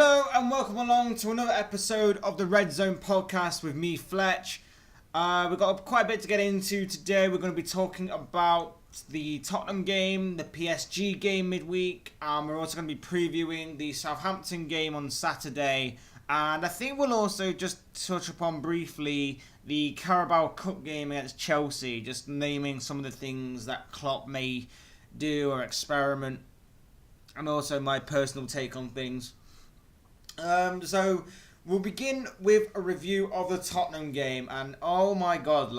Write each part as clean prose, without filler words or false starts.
Hello and welcome along to another episode of the Red Zone podcast with me, Fletch. We've got quite a bit to get into today. We're going to be talking about the Tottenham game, the PSG game midweek. We're also going to be previewing the Southampton game on Saturday. And I think we'll also just touch upon briefly the Carabao Cup game against Chelsea, just naming some of the things that Klopp may do or experiment, and also my personal take on things. So we'll begin with a review of the Tottenham game, and oh my god,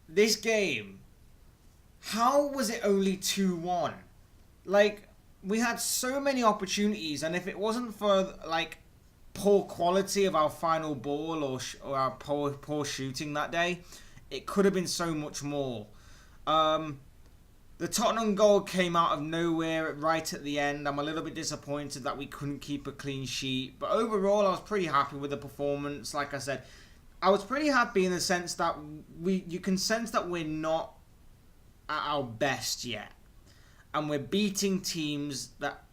this game, how was it only 2-1? We had so many opportunities, and if it wasn't for poor quality of our final ball or our poor shooting that day, it could have been so much more. The Tottenham goal came out of nowhere right at the end. I'm a little bit disappointed that we couldn't keep a clean sheet. But overall, I was pretty happy with the performance. Like I said, I was pretty happy in the sense that you can sense that we're not at our best yet. And we're beating teams that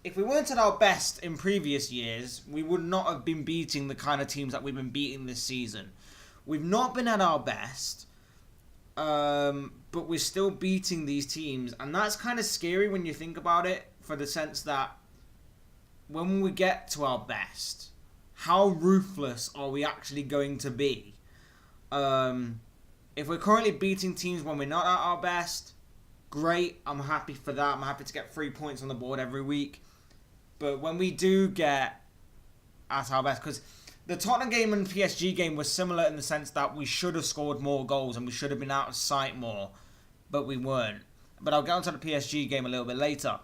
if we weren't at our best in previous years, we would not have been beating the kind of teams that we've been beating this season. We've not been at our best. But we're still beating these teams, and that's kind of scary when you think about it, for the sense that when we get to our best, how ruthless are we actually going to be? If we're currently beating teams when we're not at our best, great, I'm happy for that. I'm happy to get 3 points on the board every week. But when we do get at our best, because the Tottenham game and PSG game was similar in the sense that we should have scored more goals and we should have been out of sight more, but we weren't. But I'll get onto the PSG game a little bit later.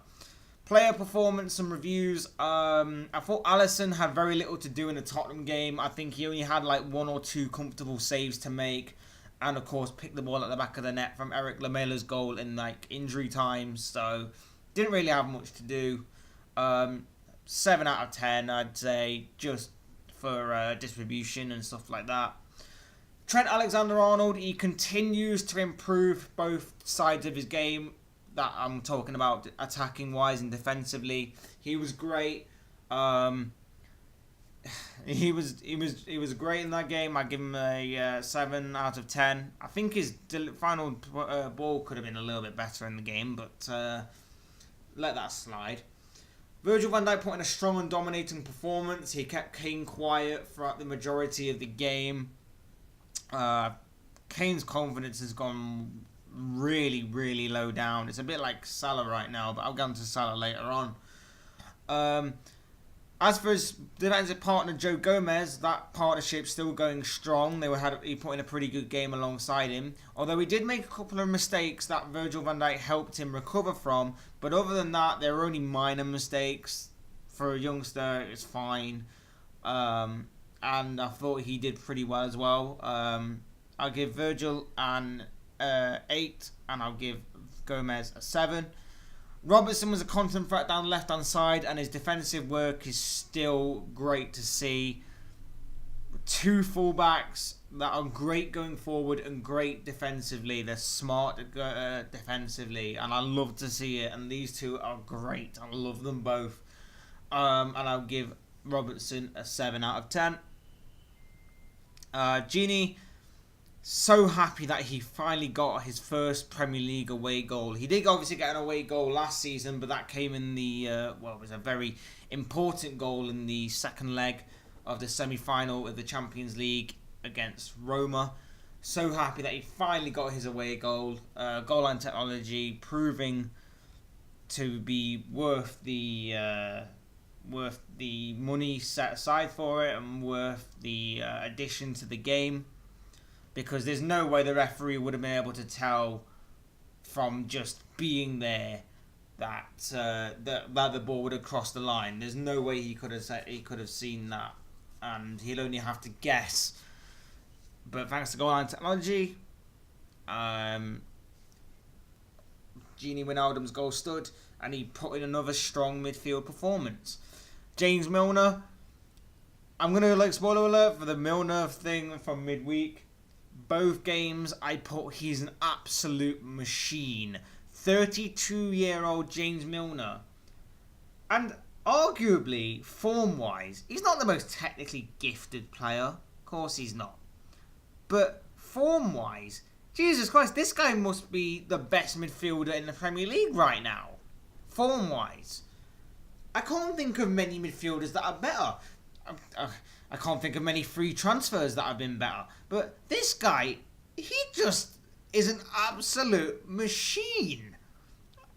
Player performance and reviews. I thought Alisson had very little to do in the Tottenham game. I think he only had one or two comfortable saves to make, and of course picked the ball at the back of the net from Eric Lamela's goal in injury time. So didn't really have much to do. 7 out of 10, I'd say, just for distribution and stuff like that. Trent Alexander-Arnold, he continues to improve both sides of his game that I'm talking about, attacking wise and defensively. He was great. He was great in that game. I give him a 7 out of 10. I think his final ball could have been a little bit better in the game, but let that slide. Virgil van Dijk put in a strong and dominating performance. He kept Kane quiet throughout the majority of the game. Kane's confidence has gone really, really low down. It's a bit like Salah right now, but I'll get into Salah later on. As for his defensive partner, Joe Gomez, that partnership's still going strong. He put in a pretty good game alongside him. Although he did make a couple of mistakes that Virgil van Dijk helped him recover from. But other than that, they were only minor mistakes. For a youngster, it's fine. And I thought he did pretty well as well. I'll give Virgil an 8, and I'll give Gomez a 7. Robertson was a constant threat down the left-hand side, and his defensive work is still great to see. 2 fullbacks that are great going forward and great defensively. They're smart defensively, and I love to see it. And these two are great. I love them both. And I'll give Robertson a 7 out of 10. Gini, so happy that he finally got his first Premier League away goal. He did obviously get an away goal last season, but that came in the, it was a very important goal in the second leg of the semi-final of the Champions League against Roma. So happy that he finally got his away goal. Goal line technology proving to be worth the money set aside for it, and worth the addition to the game. Because there's no way the referee would have been able to tell from just being there that the ball would have crossed the line. There's no way he could have seen that, and he'll only have to guess. But thanks to goal line technology, Gini Wijnaldum's goal stood, and he put in another strong midfield performance. James Milner, I'm gonna spoiler alert for the Milner thing from midweek. Both games, I put he's an absolute machine. 32-year-old James Milner. And arguably, form-wise, he's not the most technically gifted player. Of course he's not. But form-wise, Jesus Christ, this guy must be the best midfielder in the Premier League right now. Form-wise. I can't think of many midfielders that are better. I can't think of many free transfers that have been better. But this guy, he just is an absolute machine.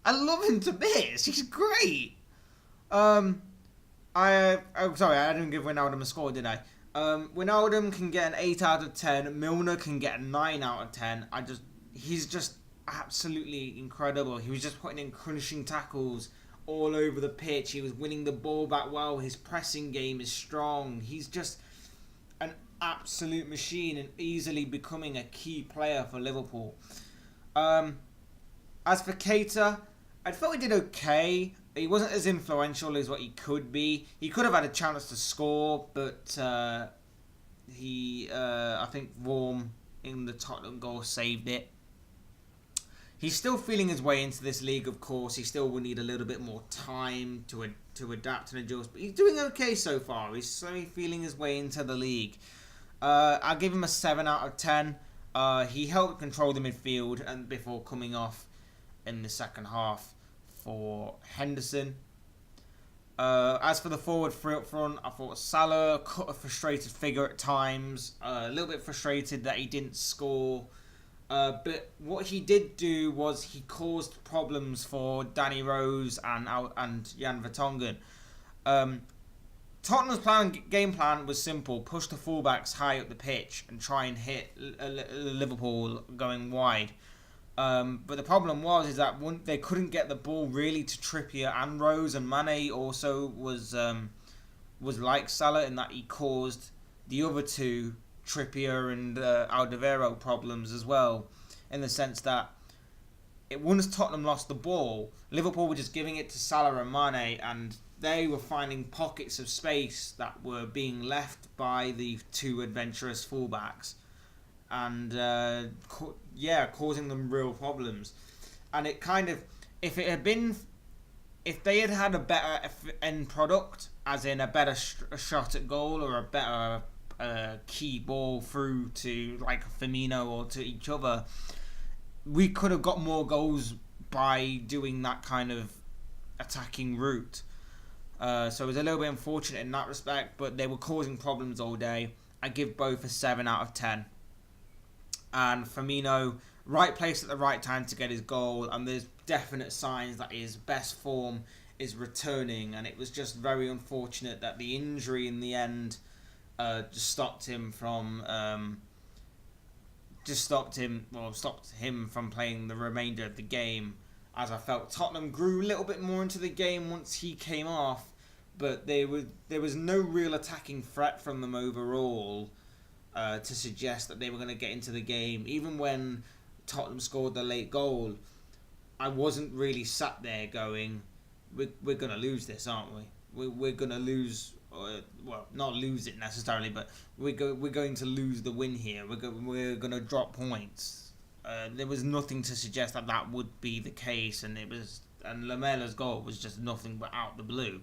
I love him to bits. He's great. Sorry, I didn't give Wijnaldum a score, did I? Wijnaldum can get an 8 out of 10. Milner can get a 9 out of 10. He's just absolutely incredible. He was just putting in crunching tackles all over the pitch. He was winning the ball back well. His pressing game is strong. He's just an absolute machine and easily becoming a key player for Liverpool. As for Keita, I felt he did okay. He wasn't as influential as what he could be. He could have had a chance to score, but I think Vorm in the Tottenham goal saved it. He's still feeling his way into this league, of course. He still will need a little bit more time to adapt and adjust, but he's doing okay so far. He's slowly feeling his way into the league. I'll give him a 7 out of 10. He helped control the midfield and before coming off in the second half for Henderson. As for the forward three up front, I thought Salah cut a frustrated figure at times. A little bit frustrated that he didn't score. But what he did do was he caused problems for Danny Rose and Jan Vertonghen. Tottenham's game plan was simple: push the fullbacks high up the pitch and try and hit Liverpool going wide. But the problem is that they couldn't get the ball really to Trippier and Rose, and Mane also was like Salah in that he caused the other two, Trippier and Alderweireld, problems as well, in the sense that once Tottenham lost the ball, Liverpool were just giving it to Salah and Mane, and they were finding pockets of space that were being left by the two adventurous fullbacks, and causing them real problems. And it kind of, if they had had a better end product, as in a better shot at goal or a better key ball through to like Firmino or to each other, we could have got more goals by doing that kind of attacking route. So it was a little bit unfortunate in that respect, but they were causing problems all day. I give both a 7 out of 10. And Firmino, right place at the right time to get his goal, and there's definite signs that his best form is returning, and it was just very unfortunate that the injury in the end just stopped him from playing the remainder of the game, as I felt Tottenham grew a little bit more into the game once he came off, but there was no real attacking threat from them overall to suggest that they were going to get into the game. Even when Tottenham scored the late goal, I wasn't really sat there going, we're going to lose this, aren't we? We're going to lose, not lose it necessarily, but we're going to lose the win here. We're going to drop points. There was nothing to suggest that would be the case, and Lamela's goal was just nothing but out the blue.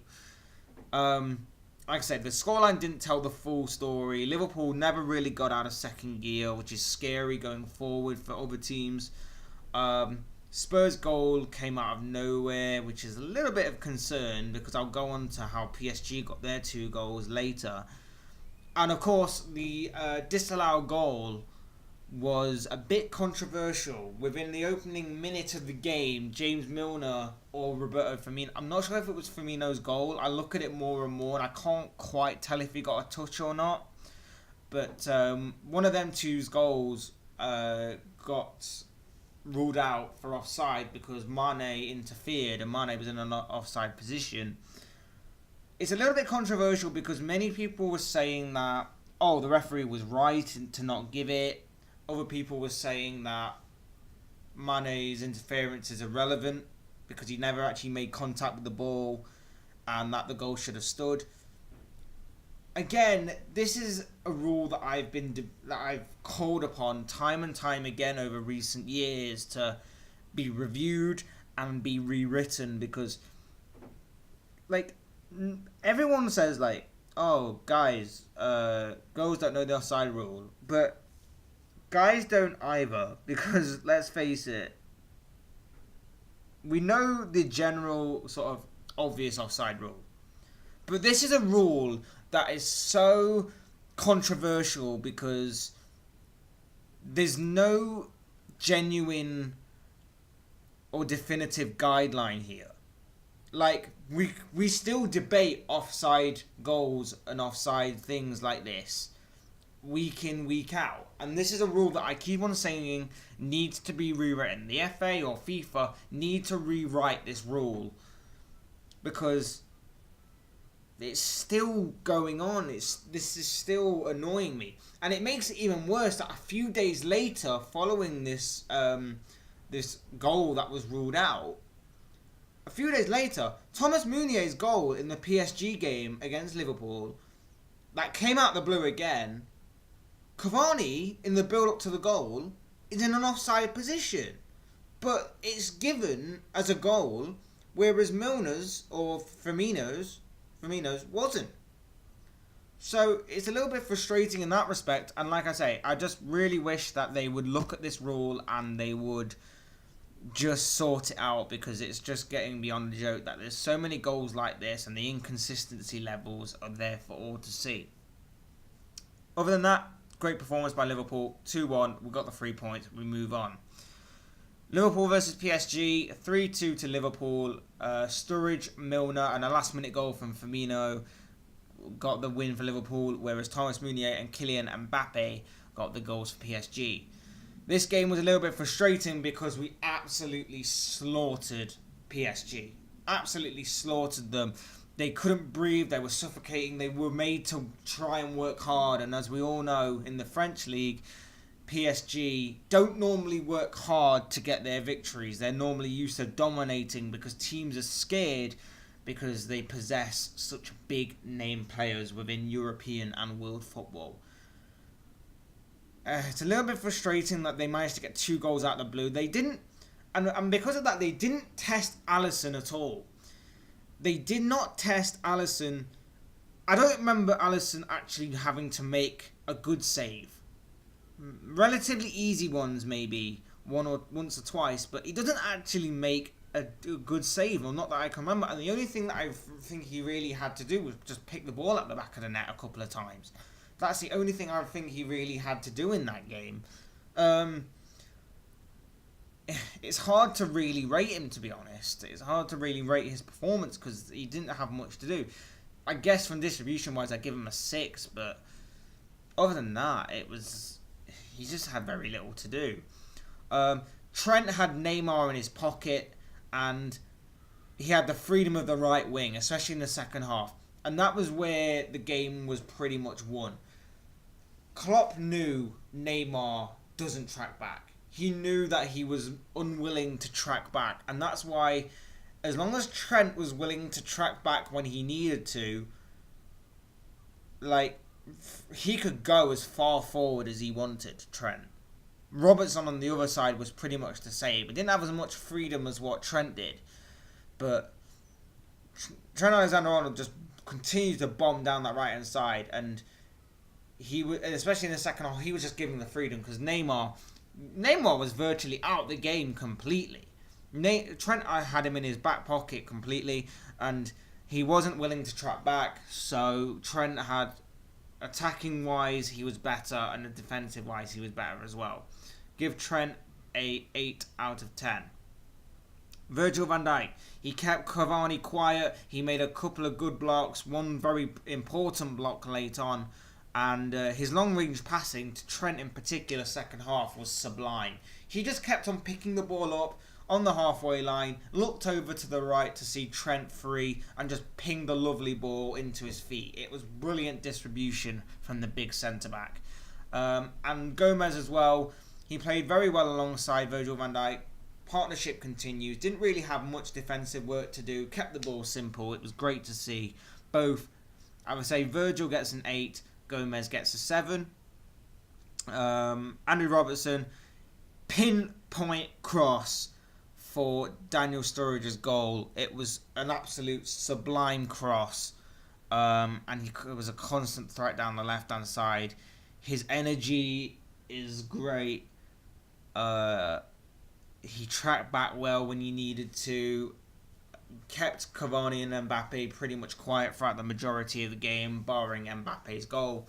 Like I said, the scoreline didn't tell the full story. Liverpool never really got out of second gear, which is scary going forward for other teams. Spurs' goal came out of nowhere, which is a little bit of concern, because I'll go on to how PSG got their 2 goals later. And of course, the disallowed goal was a bit controversial. Within the opening minute of the game, James Milner or Roberto Firmino, I'm not sure if it was Firmino's goal. I look at it more and more and I can't quite tell if he got a touch or not. But one of them two's goals got ruled out for offside because Mane interfered and Mane was in an offside position. It's a little bit controversial because many people were saying that, the referee was right to not give it. Other people were saying that Mane's interference is irrelevant because he never actually made contact with the ball and that the goal should have stood. Again, this is a rule that I've called upon time and time again over recent years to be reviewed and be rewritten, because everyone says like, oh, guys, goals don't know the offside rule. But guys don't either, because let's face it, we know the general sort of obvious offside rule. But this is a rule that is so controversial because there's no genuine or definitive guideline here. Like, we still debate offside goals and offside things like this week in, week out. And this is a rule that I keep on saying needs to be rewritten. The FA or FIFA need to rewrite this rule because it's still going on. This is still annoying me. And it makes it even worse that a few days later, following this this goal that was ruled out, a few days later, Thomas Meunier's goal in the PSG game against Liverpool, that came out the blue again, Cavani, in the build-up to the goal, is in an offside position. But it's given as a goal, whereas Milner's or Firmino's wasn't. So it's a little bit frustrating in that respect. And like I say, I just really wish that they would look at this rule and they would just sort it out, because it's just getting beyond the joke that there's so many goals like this and the inconsistency levels are there for all to see. Other than that, great performance by Liverpool. 2-1. We got the 3 points. We move on. Liverpool versus PSG. 3-2 to Liverpool. Sturridge, Milner, and a last-minute goal from Firmino got the win for Liverpool, whereas Thomas Meunier and Kylian Mbappe got the goals for PSG. This game was a little bit frustrating because we absolutely slaughtered PSG. Absolutely slaughtered them. They couldn't breathe, they were suffocating, they were made to try and work hard, and as we all know, in the French league, PSG don't normally work hard to get their victories. They're normally used to dominating because teams are scared because they possess such big name players within European and world football. It's a little bit frustrating that they managed to get 2 goals out of the blue. They didn't, and because of that, they didn't test Alisson at all. They did not test Alisson. I don't remember Alisson actually having to make a good save. Relatively easy ones, maybe once or twice, but he doesn't actually make a good save, or not that I can remember. And the only thing that I think he really had to do was just pick the ball at the back of the net a couple of times. That's the only thing I think he really had to do in that game. It's hard to really rate him, to be honest. It's hard to really rate his performance because he didn't have much to do. I guess from distribution-wise, I'd give him a 6, but other than that, he just had very little to do. Trent had Neymar in his pocket, and he had the freedom of the right wing, especially in the second half. And that was where the game was pretty much won. Klopp knew Neymar doesn't track back. He knew that he was unwilling to track back. And that's why, as long as Trent was willing to track back when he needed to, like, he could go as far forward as he wanted, Trent. Robertson on the other side was pretty much the same. He didn't have as much freedom as what Trent did. But Trent Alexander-Arnold just continued to bomb down that right-hand side. And especially in the second half, he was just giving the freedom because Neymar was virtually out the game completely. Trent had him in his back pocket completely, and he wasn't willing to track back. So Trent had, attacking wise, he was better, and defensive wise, he was better as well. Give Trent a 8 out of 10. Virgil van Dijk, he kept Cavani quiet. He made a couple of good blocks, one very important block late on. And his long-range passing to Trent in particular, second half, was sublime. He just kept on picking the ball up on the halfway line, looked over to the right to see Trent free, and just pinged the lovely ball into his feet. It was brilliant distribution from the big centre-back. And Gomez as well, he played very well alongside Virgil van Dijk. Partnership continues. Didn't really have much defensive work to do. Kept the ball simple. It was great to see. Both, I would say Virgil gets an 8. Gomez gets a 7. Andrew Robertson, pinpoint cross for Daniel Sturridge's goal. It was an absolute sublime cross, and it was a constant threat down the left-hand side. His energy is great. He tracked back well when he needed to. Kept Cavani and Mbappe pretty much quiet throughout the majority of the game, barring Mbappe's goal.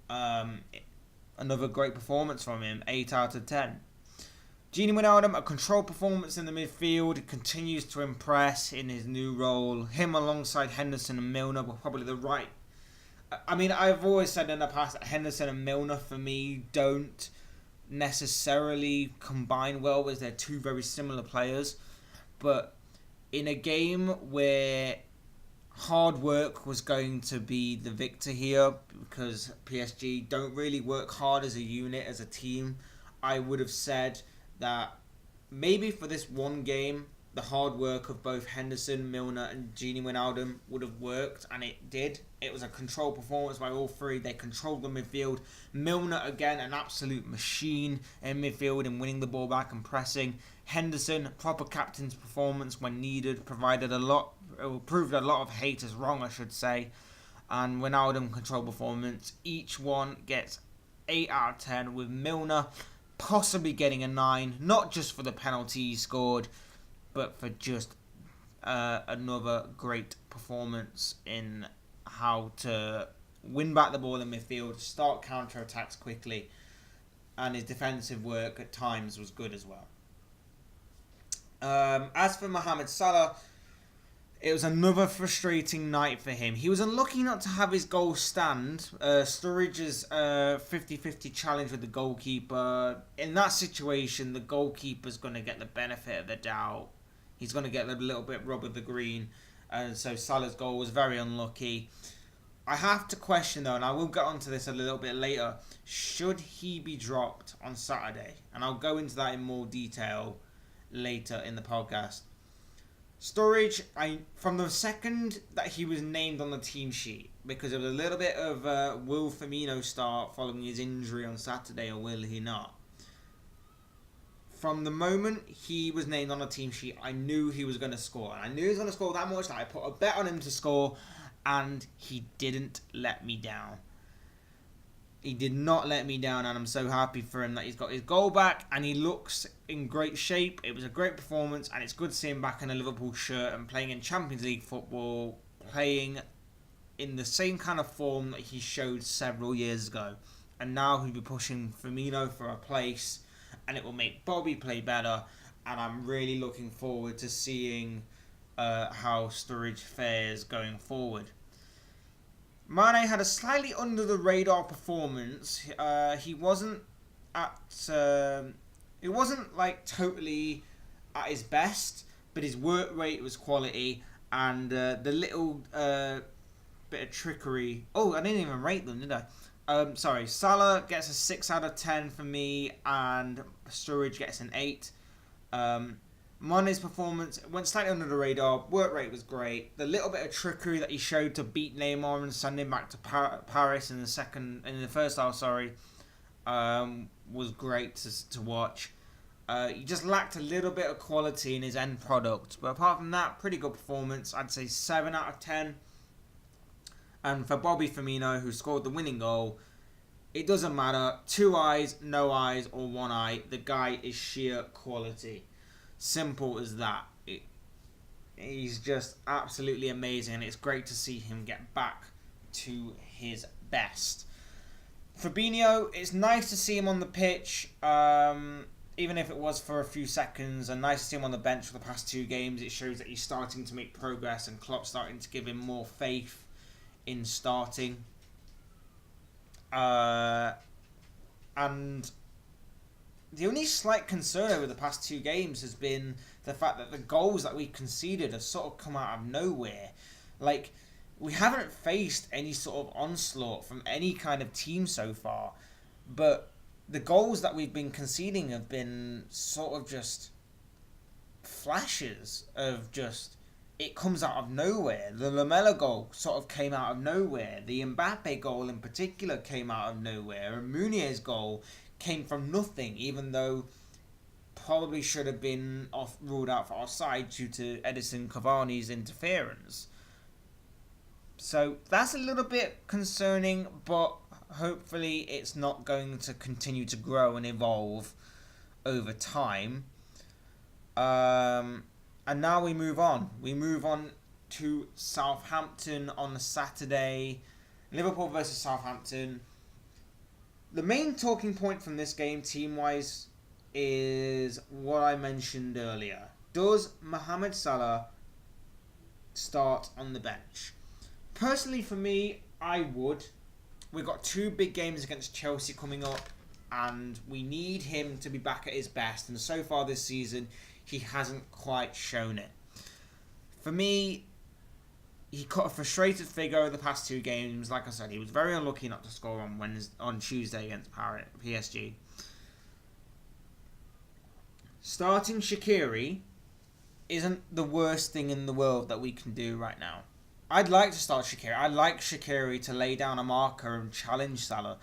Another great performance from him, 8 out of 10. Gini Wijnaldum, a controlled performance in the midfield, continues to impress in his new role. Him alongside Henderson and Milner were probably the right... I mean, I've always said in the past that Henderson and Milner, for me, don't necessarily combine well, as they're two very similar players. But in a game where hard work was going to be the victor here, because PSG don't really work hard as a unit, as a team, I would have said that maybe for this one game, the hard work of both Henderson, Milner and Gini Wijnaldum would have worked, and it did. It was a controlled performance by all three. They controlled the midfield. Milner, again, an absolute machine in midfield and winning the ball back and pressing. Henderson, proper captain's performance when needed, proved a lot of haters wrong, I should say. And Wijnaldum, controlled performance. Each one gets 8 out of 10, with Milner possibly getting a 9, not just for the penalty he scored, but for just another great performance in how to win back the ball in midfield, start counter-attacks quickly, and his defensive work at times was good as well. As for Mohamed Salah, it was another frustrating night for him. He was unlucky not to have his goal stand. Sturridge's 50-50 challenge with the goalkeeper. In that situation, the goalkeeper's going to get the benefit of the doubt. He's going to get a little bit rub of the green. And so Salah's goal was very unlucky. I have to question, though, and I will get onto this a little bit later, should he be dropped on Saturday? And I'll go into that in more detail later in the podcast. Sturridge, from the second that he was named on the team sheet, because there was a little bit of will Firmino start following his injury on Saturday, or will he not? From the moment he was named on the team sheet, I knew he was going to score. And I knew he was going to score that much that I put a bet on him to score, and he didn't let me down. He did not let me down, and I'm so happy for him that he's got his goal back and he looks in great shape. It was a great performance, and it's good to see him back in a Liverpool shirt and playing in Champions League football, playing in the same kind of form that he showed several years ago. And now he'll be pushing Firmino for a place, and it will make Bobby play better, and I'm really looking forward to seeing how Sturridge fares going forward. Mane had a slightly under the radar performance. He wasn't like totally at his best, but his work rate was quality, and the little bit of trickery. Oh, I didn't even rate them, did I? Sorry, Salah gets a 6 out of 10 for me, and Sturridge gets an 8. Mane's performance went slightly under the radar. Work rate was great. The little bit of trickery that he showed to beat Neymar and send him back to Paris in the first half, was great to watch. He just lacked a little bit of quality in his end product, but apart from that, pretty good performance. I'd say 7 out of 10. And for Bobby Firmino, who scored the winning goal, it doesn't matter. 2 eyes, no eyes, or 1 eye. The guy is sheer quality. Simple as that. He's just absolutely amazing, and it's great to see him get back to his best. Fabinho, it's nice to see him on the pitch, even if it was for a few seconds, and nice to see him on the bench for the past 2 games. It shows that he's starting to make progress, and Klopp's starting to give him more faith in starting. And the only slight concern over the past 2 games has been the fact that the goals that we conceded have sort of come out of nowhere. Like, we haven't faced any sort of onslaught from any kind of team so far, but the goals that we've been conceding have been sort of just flashes of just, it comes out of nowhere. The Lamela goal sort of came out of nowhere. The Mbappe goal in particular came out of nowhere. And Meunier's goal came from nothing, even though probably should have been ruled out for offside due to Edison Cavani's interference. So that's a little bit concerning, but hopefully it's not going to continue to grow and evolve over time. And now we move on. We move on to Southampton on the Saturday. Liverpool versus Southampton. The main talking point from this game, team-wise, is what I mentioned earlier. Does Mohamed Salah start on the bench? Personally, for me, I would. We've got 2 big games against Chelsea coming up, and we need him to be back at his best. And so far this season, he hasn't quite shown it. For me, he cut a frustrated figure over the past 2 games. Like I said, he was very unlucky not to score on Tuesday against PSG. Starting Shaqiri isn't the worst thing in the world that we can do right now. I'd like to start Shaqiri. I'd like Shaqiri to lay down a marker and challenge Salah.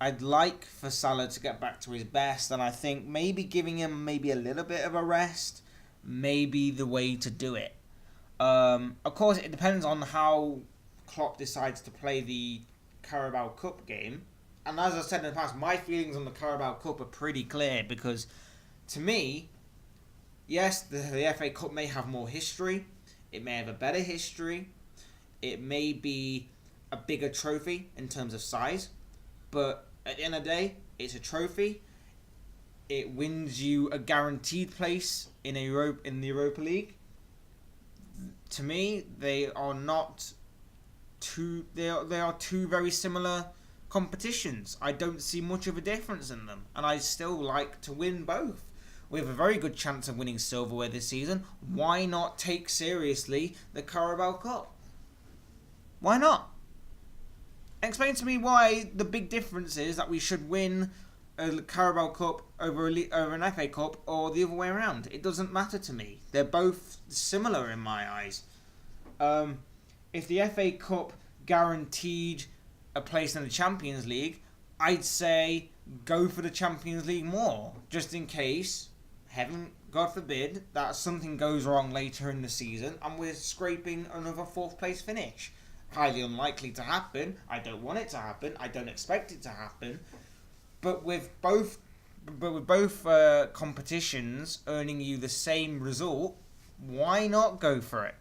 I'd like for Salah to get back to his best, and I think maybe giving him maybe a little bit of a rest may be the way to do it. Of course, it depends on how Klopp decides to play the Carabao Cup game. And as I said in the past, my feelings on the Carabao Cup are pretty clear because, to me, yes, the FA Cup may have more history. It may have a better history. It may be a bigger trophy in terms of size. But at the end of the day, it's a trophy. It wins you a guaranteed place in the Europa League. To me, they are two very similar competitions. I don't see much of a difference in them, and I still like to win both. We have a very good chance of winning silverware this season. Why not take seriously the Carabao Cup? Why not? Explain to me why the big difference is that we should win a Carabao Cup over an FA Cup or the other way around. It doesn't matter to me. They're both similar in my eyes. If the FA Cup guaranteed a place in the Champions League, I'd say go for the Champions League more, just in case, heaven, God forbid, that something goes wrong later in the season and we're scraping another 4th place finish. Highly unlikely to happen. I don't want it to happen. I don't expect it to happen. But with both competitions earning you the same result, why not go for it?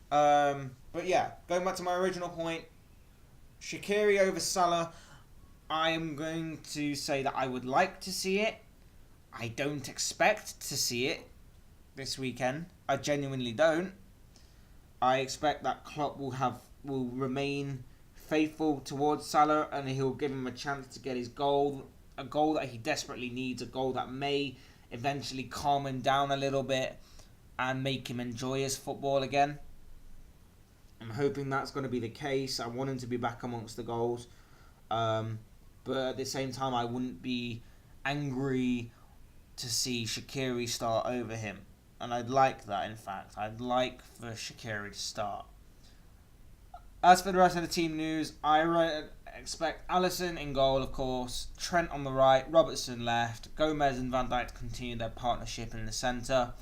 But yeah, going back to my original point, Shaqiri over Salah, I am going to say that I would like to see it. I don't expect to see it this weekend. I genuinely don't. I expect that Klopp will remain faithful towards Salah and he'll give him a chance to get his goal. A goal that he desperately needs, a goal that may eventually calm him down a little bit and make him enjoy his football again. I'm hoping that's going to be the case. I want him to be back amongst the goals. But at the same time, I wouldn't be angry to see Shaqiri start over him. And I'd like that, in fact. I'd like for Shaqiri to start. As for the rest of the team news, I expect Alisson in goal, of course, Trent on the right, Robertson left, Gomez and Van Dijk to continue their partnership in the centre.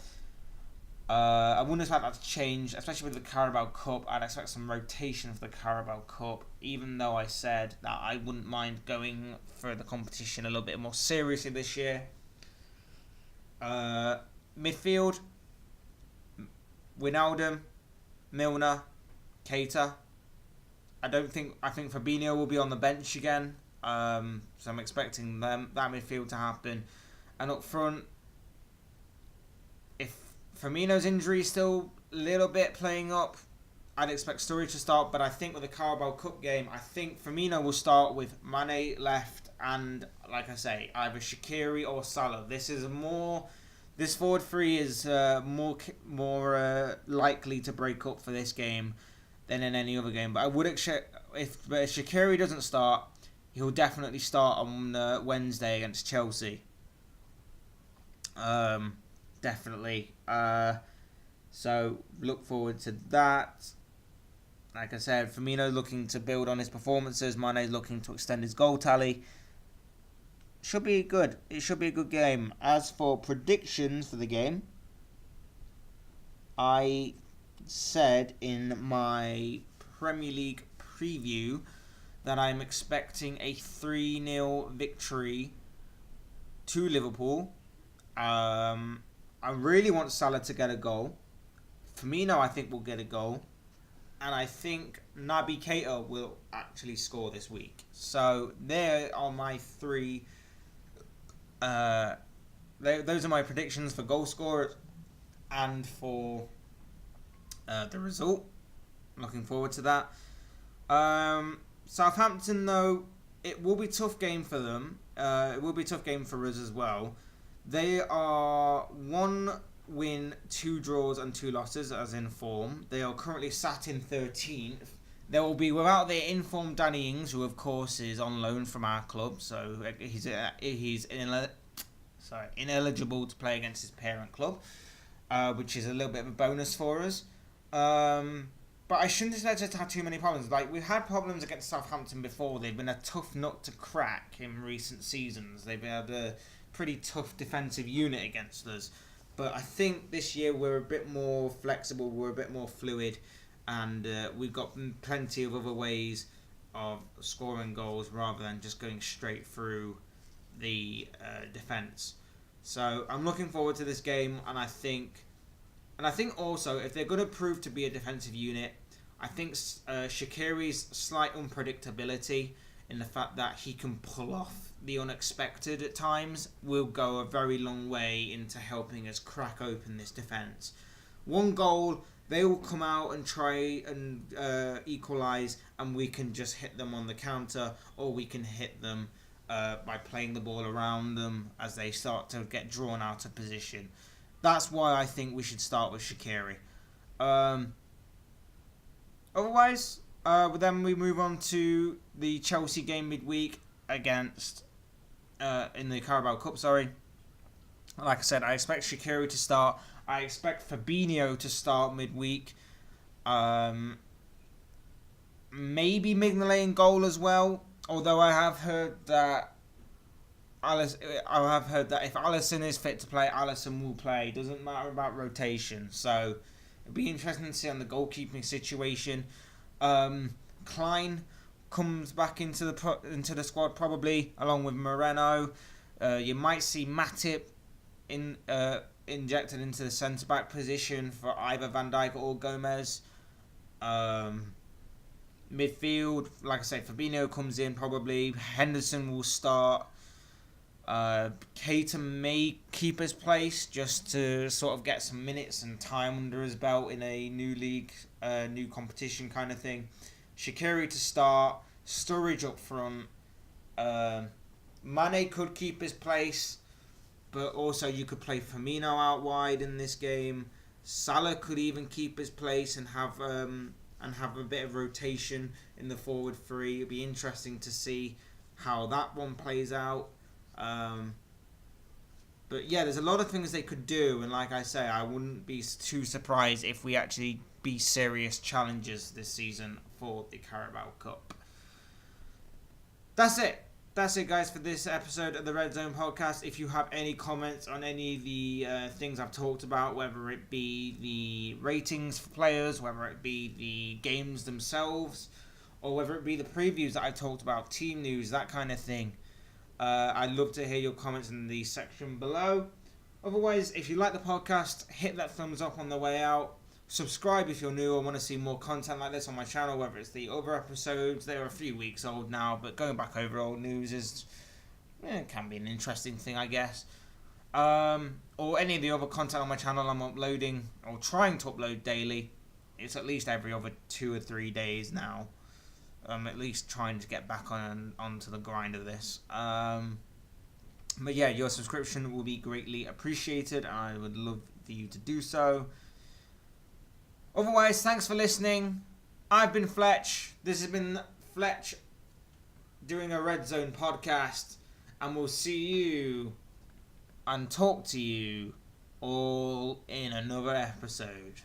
I wouldn't expect that to change, especially with the Carabao Cup. I'd expect some rotation for the Carabao Cup, even though I said that I wouldn't mind going for the competition a little bit more seriously this year. Midfield, Wijnaldum, Milner, Keita. I think Fabinho will be on the bench again. So I'm expecting that midfield to happen. And up front, if Firmino's injury is still a little bit playing up, I'd expect Sturridge to start. But I think with the Carabao Cup game, I think Firmino will start with Mane left and, like I say, either Shaqiri or Salah. This forward three is more likely to break up for this game than in any other game. But I would expect if Shaqiri doesn't start, he'll definitely start on Wednesday against Chelsea. Definitely. So look forward to that. Like I said, Firmino looking to build on his performances. Mane looking to extend his goal tally. should be good. It should be a good game. As for predictions for the game, I said in my Premier League preview that I'm expecting a 3-0 victory to Liverpool. I really want Salah to get a goal. Firmino, I think, will get a goal. And I think Naby Keita will actually score this week. So there are my three. Those are my predictions for goal scorers and for the result. Looking forward to that. Southampton, though, it will be a tough game for them. It will be a tough game for us as well. They are 1 win, 2 draws and 2 losses as in form. They are currently sat in 13th. They will be without their informed Danny Ings, who of course is on loan from our club, so he's ineligible to play against his parent club, which is a little bit of a bonus for us. But I shouldn't just have too many problems. Like, we've had problems against Southampton before. They've been a tough nut to crack in recent seasons. They've had a pretty tough defensive unit against us. But I think this year we're a bit more flexible, we're a bit more fluid, and we've got plenty of other ways of scoring goals rather than just going straight through the defence. So I'm looking forward to this game, and I think also if they're going to prove to be a defensive unit, I think Shaqiri's slight unpredictability in the fact that he can pull off the unexpected at times will go a very long way into helping us crack open this defence. One goal, they will come out and try and equalise, and we can just hit them on the counter, or we can hit them by playing the ball around them as they start to get drawn out of position. That's why I think we should start with Shaqiri. Otherwise, then we move on to the Chelsea game midweek against in the Carabao Cup. Sorry. Like I said, I expect Shaqiri to start. I expect Fabinho to start midweek. Maybe Mignolet in goal as well. Although I have heard that if Alisson is fit to play, Alisson will play. It doesn't matter about rotation. So it'll be interesting to see on the goalkeeping situation. Klein comes back into the squad probably along with Moreno. You might see Matip injected into the centre back position for either Van Dijk or Gomez. Midfield, like I say, Fabinho comes in probably. Henderson will start. Keita may keep his place just to sort of get some minutes and time under his belt in a new league, new competition kind of thing. Shaqiri to start. Sturridge up front. Mane could keep his place, but also you could play Firmino out wide in this game. Salah could even keep his place and have a bit of rotation in the forward three. It'd be interesting to see how that one plays out. But yeah, there's a lot of things they could do, and like I say, I wouldn't be too surprised if we actually be serious challengers this season for the Carabao Cup. That's it, guys, for this episode of the Red Zone Podcast. If you have any comments on any of the things I've talked about, whether it be the ratings for players, whether it be the games themselves, or whether it be the previews that I talked about, team news, that kind of thing, I'd love to hear your comments in the section below. Otherwise, if you like the podcast, hit that thumbs up on the way out. Subscribe if you're new or want to see more content like this on my channel, whether it's the other episodes. They're a few weeks old now, but going back over old news can be an interesting thing, I guess. Or any of the other content on my channel I'm uploading, or trying to upload daily. It's at least every other 2 or 3 days now. I'm at least trying to get back onto the grind of this. But yeah, your subscription will be greatly appreciated. I would love for you to do so. Otherwise, thanks for listening. I've been Fletch. This has been Fletch doing a Red Zone podcast. And we'll see you and talk to you all in another episode.